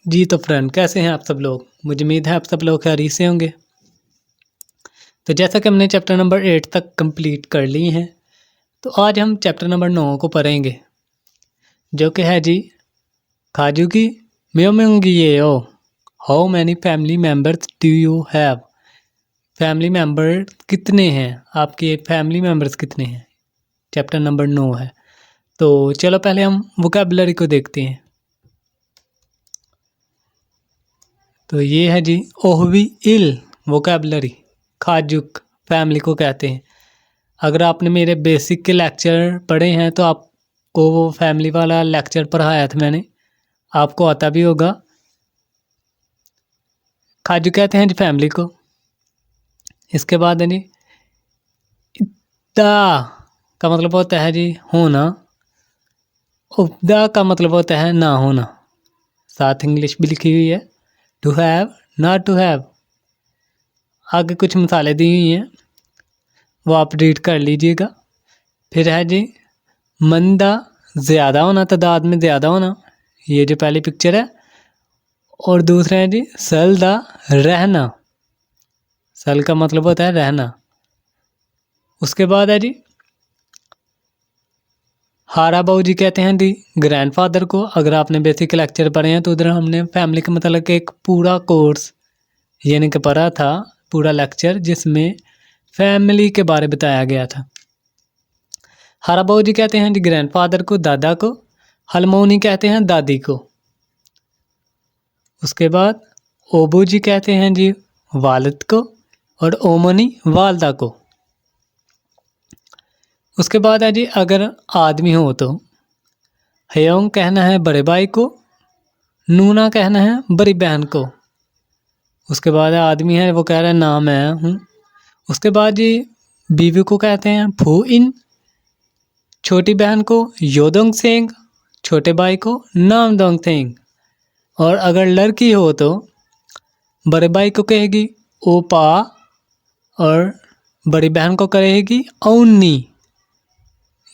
जी तो फ्रेंड, कैसे हैं आप सब लोग। मुझे उम्मीद है आप सब लोग खैरियत से होंगे। तो जैसा कि हमने चैप्टर नंबर 8 तक कंप्लीट कर ली हैं, तो आज हम चैप्टर नंबर 9 को पढ़ेंगे, जो कि है जी खाजू की म्योम्योंगियो। How many family members do you have. Family member कितने हैं, आपके फैमिली मेम्बर्स कितने हैं। चैप्टर नंबर 9 है। तो चलो पहले हम वोकैबुलरी को देखते हैं। तो ये है जी ओहवी इल वोकैबुलरी। खाजुक फैमिली को कहते हैं। अगर आपने मेरे बेसिक के लेक्चर पढ़े हैं तो आपको वो फैमिली वाला लेक्चर पढ़ाया था मैंने, आपको आता भी होगा। खाजू कहते हैं जी फैमिली को। इसके बाद है जी इत्ता का मतलब होता है जी होना। उपदा का मतलब होता है ना होना। साथ इंग्लिश भी लिखी हुई है, to have, not to have. आगे कुछ मिसालें दी हुई हैं, वो आप रीड कर लीजिएगा। फिर है जी मंदा, ज़्यादा होना, तादाद में ज़्यादा होना। ये जो पहली पिक्चर है। और दूसरा है जी सलदा, रहना। सल का मतलब होता है रहना। उसके बाद है जी हारा बाऊ जी कहते हैं दी ग्रैंडफादर को। अगर आपने बेसिक लेक्चर पढ़े हैं तो उधर हमने फैमिली के मतलब एक पूरा कोर्स यानी कि पढ़ा था, पूरा लेक्चर जिसमें फैमिली के बारे बताया गया था। हारा बाऊ जी कहते हैं जी ग्रैंडफादर को, दादा को। हलमोनी कहते हैं दादी को। उसके बाद ओबू जी कहते हैं जी वालिद को, और ओमनी वालदा को। उसके बाद है जी अगर आदमी हो तो हयोंग कहना है बड़े भाई को, नूना कहना है बड़ी बहन को। उसके बाद आदमी है वो कह रहा है ना मैं हूँ। उसके बाद जी बीवी को कहते हैं फू इन, छोटी बहन को योदोंग सेंग, छोटे भाई को नाम दोंग थेंग। और अगर लड़की हो तो बड़े भाई को कहेगी ओपा, और बड़ी बहन को कहेगी औनी।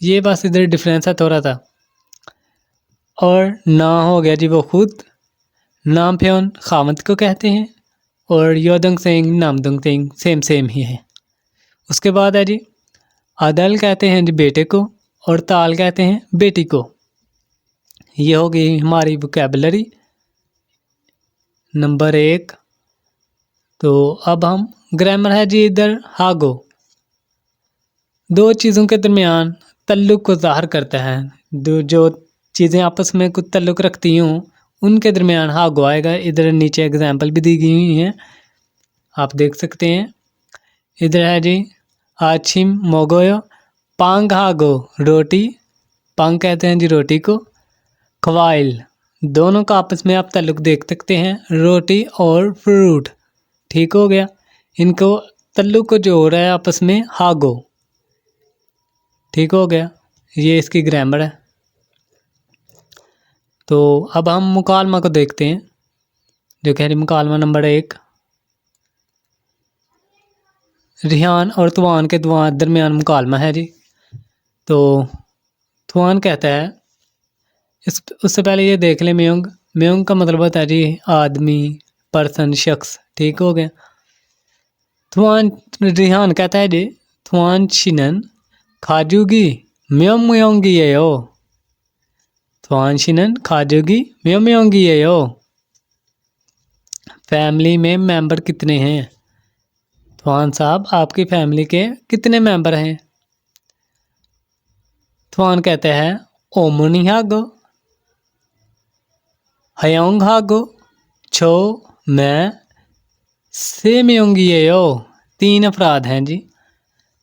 ये बस इधर डिफरेंस है थोड़ा सा। और ना हो गया जी वो खुद, नाम फ्योन खामद को कहते हैं, और योदंग सेंग नामदंग सेंग सेम ही है। उसके बाद है जी अदल कहते हैं जी बेटे को, और ताल कहते हैं बेटी को। ये हो गई हमारी वोकैबुलरी नंबर 1। तो अब हम ग्रामर है जी इधर हागो। दो चीज़ों के दरमियान तल्लुक को ज़ाहिर करता है। दो जो चीज़ें आपस में कुछ तल्लुक रखती हों उनके दरमियान हागो आएगा। इधर नीचे एग्जाम्पल भी दी गई हुई हैं, आप देख सकते हैं। इधर है जी आछिम मोगोयो पांग हागो, रोटी। पांग कहते हैं जी रोटी को। क्वाइल, दोनों का आपस में आप तल्लुक देख सकते हैं, रोटी और फ्रूट। ठीक हो गया। इनको तल्लुक को जो हो रहा है आपस में हागो। ठीक हो गया। ये इसकी ग्रामर है। तो अब हम मुकालमा को देखते हैं, जो कह रही मुकालमा नंबर 1। रिहान और तुआन के दरमियान मुकालमा है जी। तो तुआन कहता है, उससे पहले ये देख ले म्योंग। म्योंग का मतलब होता है जी आदमी, पर्सन, शख्स। ठीक हो गया। तुआन रिहान कहता है जी तुआन शिनन खाजूगी म्योंग म्योंगी ये हो। तुआन शिनन खाजूगी म्योंग म्योंगी ये हो। फैमिली में मेंबर कितने हैं। तुआन साहब आपकी फैमिली के कितने मेंबर हैं। तुआन कहते हैं ओमुनी हागो, हयोंग हागो, छो, मैं, से म्योंगी ये हो। 3 अफराद हैं जी।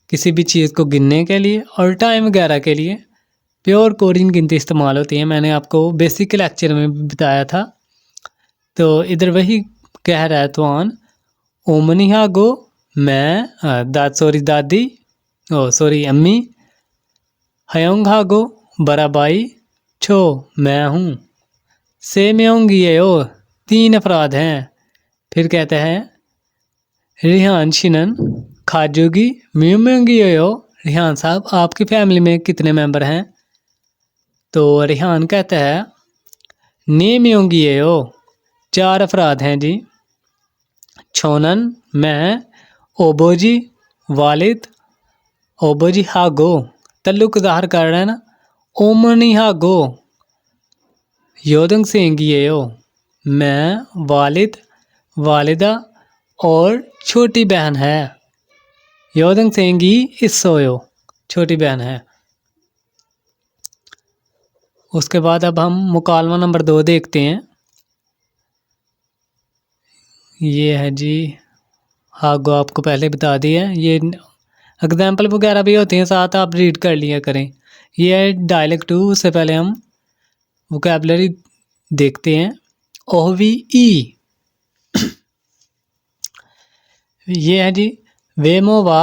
किसी भी चीज़ को गिनने के लिए और टाइम वगैरह के लिए प्योर कोरियन गिनती इस्तेमाल होती है। मैंने आपको बेसिक लेक्चर में बताया था। तो इधर वही कह रहा है तुआन ओमनी हागो, मैं दादी, अम्मी। हयोंग हागो बड़ा भाई, छो मैं हूँ, से म्योंगी ये हो 3 अफराद हैं। फिर कहते हैं रिहान शिनन खाजूगी म्योंगी ये हो। रिहान साहब आपकी फैमिली में कितने मेंबर हैं। तो रिहान कहता है ने म्योंगी ये हो 4 अफराद हैं जी। छोनन मैं, ओबोजी वालिद, ओबोजी हागो तल्लुक ज़ाहिर कर रहे हैं ना। ओमनी हागो योदंग सेंगियो मैं, वालिद, वालिदा और छोटी बहन है। योदंग सेंगी इसोयो छोटी बहन है। उसके बाद अब हम मुकालमा नंबर 2 देखते हैं। ये है जी हागो, आपको पहले बता दिया। ये एग्जाम्पल वगैरह भी होते हैं साथ, आप रीड कर लिया करें। ये है डायलेक्ट 2। उससे पहले हम वोकैबलरी देखते हैं। ओहवी ई, ये है जी वेमोवा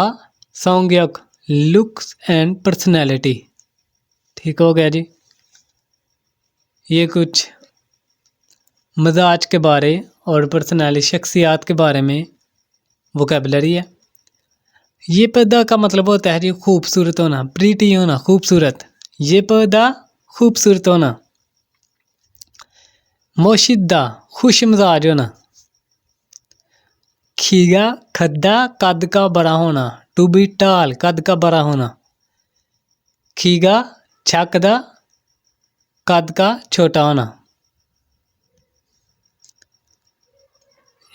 सौंग्यक लुक्स एंड पर्सनैलिटी। ठीक हो गया जी। ये कुछ मजाज के बारे और पर्सनैलिटी शख्सियात के बारे में वोकैबलरी है। ये पैदा का मतलब होता है जी खूबसूरत होना, प्रीटी होना, खूबसूरत। ये पैदा खूबसूरत होना। मोशिद्दा खुश मिजाज होना। खीगा खद्दा कद का बड़ा होना, टू बी टाल कद का बड़ा होना। खीगा छकदा कद का छोटा होना।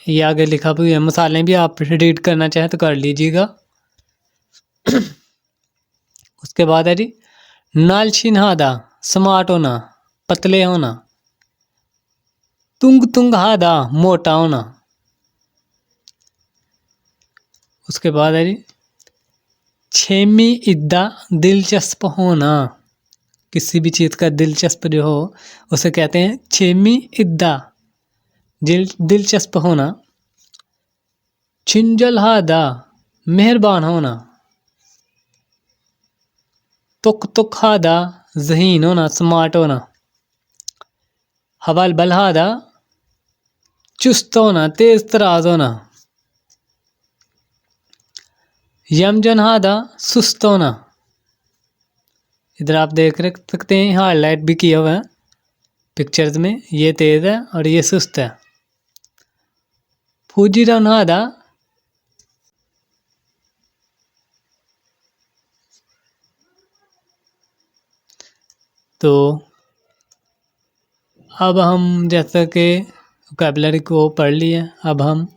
ये आगे लिखा भी है, मिसालें भी आप रीड करना चाहें तो कर लीजिएगा। उसके बाद है जी नालशिनहादा स्मार्ट होना, पतले होना। तुंग तुंग हादा मोटा होना। उसके बाद है जी छेमी इद्दा दिलचस्प होना। किसी भी चीज़ का दिलचस्प जो हो उसे कहते हैं छेमी इद्दा, दिलचस्प होना। छिंजल हादा मेहरबान होना। तुक तुक हादा ज़हीन होना, स्मार्ट होना। हवाल बल हादा चुस्त होना, तेज तराज होना। यमजन हादा सुस्त होना। इधर आप देख सकते हैं हाईलाइट भी किया हुआ है पिक्चर्स में। ये तेज है और ये सुस्त है। फूजीरन हादा तो अब हम जैसा कि वोकैबलरी को पढ़ लिए, अब हम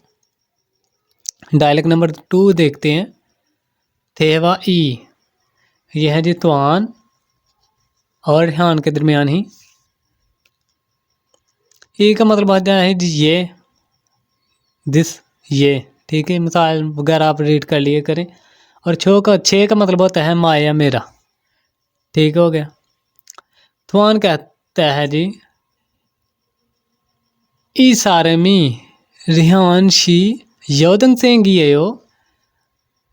डायलेक्ट नंबर 2 देखते हैं। थेवा ई, यह है जी तवान और रिहान के दरमियान ही। ई का मतलब आता है जी ये, दिस, ये। ठीक है, मिसाल वगैरह आप रीड कर लिए करें। और छः का मतलब होता है माया मेरा। ठीक हो गया। थवान कहता है जी ई सारमी रिहान शी योदंग सेंगियो।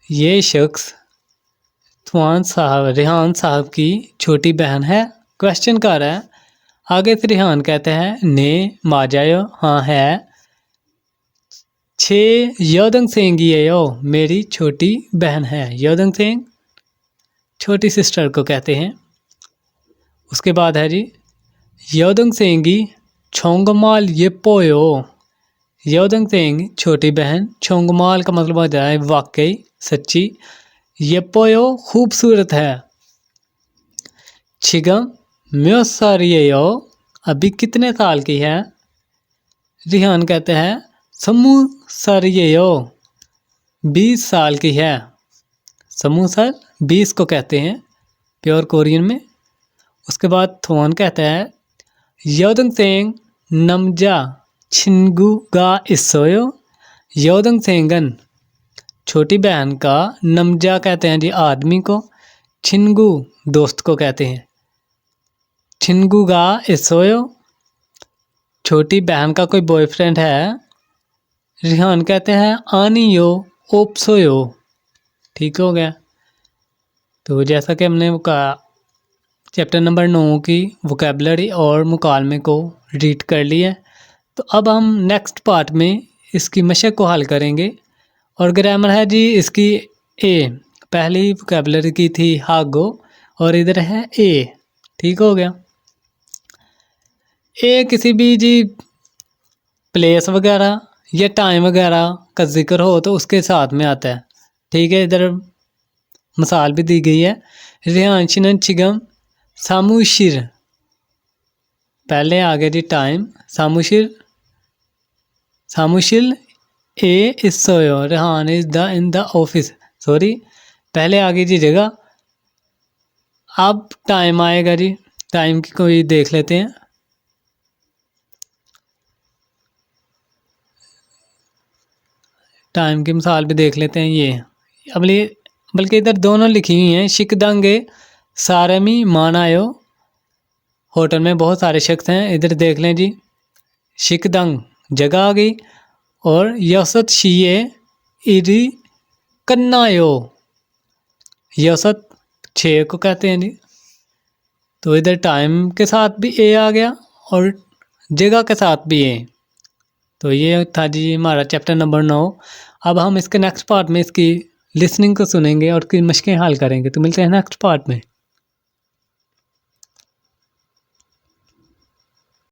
ये शख्स थवान साहब, रिहान साहब की छोटी बहन है। क्वेश्चन कर रहा है। आगे से रिहान कहते हैं ने माजायो हाँ है। छे योदंग सेंगियो मेरी छोटी बहन है। योदंग सेंग छोटी सिस्टर को कहते हैं। उसके बाद है जी योदंग सेंगी छोंगमाल ये पोयो। योदंग सेंग छोटी बहन, छोंगमाल का मतलब होता है वाकई, सच्ची। ये पोयो खूबसूरत है। छिगम म्योसारियो अभी कितने साल की है। रिहान कहते हैं समू सारियो 20 साल की है। समू साल 20 को कहते हैं प्योर कोरियन में। उसके बाद थोन कहता है योदंग सेंग नमजा छिनगु गा इसोयो। योदंग सेंगन छोटी बहन का, नमजा कहते हैं जी आदमी को, छिनगु दोस्त को कहते हैं। छिनगु गा इसोयो छोटी बहन का कोई बॉयफ्रेंड है। रिहान कहते हैं आनियो ओप्सोयो। ठीक हो गया। तो जैसा कि हमने कहा चैप्टर नंबर 9 की वोकैबलरी और मुकालमे को रीड कर लिया। तो अब हम नेक्स्ट पार्ट में इसकी मशक को हल करेंगे। और ग्रामर है जी इसकी ए। पहली वोकैबलरी की थी हागो और इधर है ए। ठीक हो गया। ए किसी भी जी प्लेस वगैरह या टाइम वगैरह का जिक्र हो तो उसके साथ में आता है। ठीक है, इधर मिसाल भी दी गई है। रिहांशिनन चिगम सामुशिर, पहले आ गया जी टाइम, सामुशिर सामुशिल ए इसोयो, Rehan is the in the office, sorry पहले आ गई जी जगह, अब टाइम आएगा जी। टाइम की कोई देख लेते हैं। टाइम की मिसाल भी देख लेते हैं। ये बल्कि इधर दोनों लिखी हुई हैं। शिकदंगे सारमी मानायो, होटल में बहुत सारे शख्स हैं। इधर देख लें जी, शिकदंग जगह आ गई, और यसत शिये इरी कन्नायो, यसत 6 को कहते हैं जी। तो इधर टाइम के साथ भी ए आ गया और जगह के साथ भी ए। तो ये था जी हमारा चैप्टर नंबर 9। अब हम इसके नेक्स्ट पार्ट में इसकी लिसनिंग को सुनेंगे और की मशकें हल करेंगे। तो मिलते हैं नेक्स्ट पार्ट में।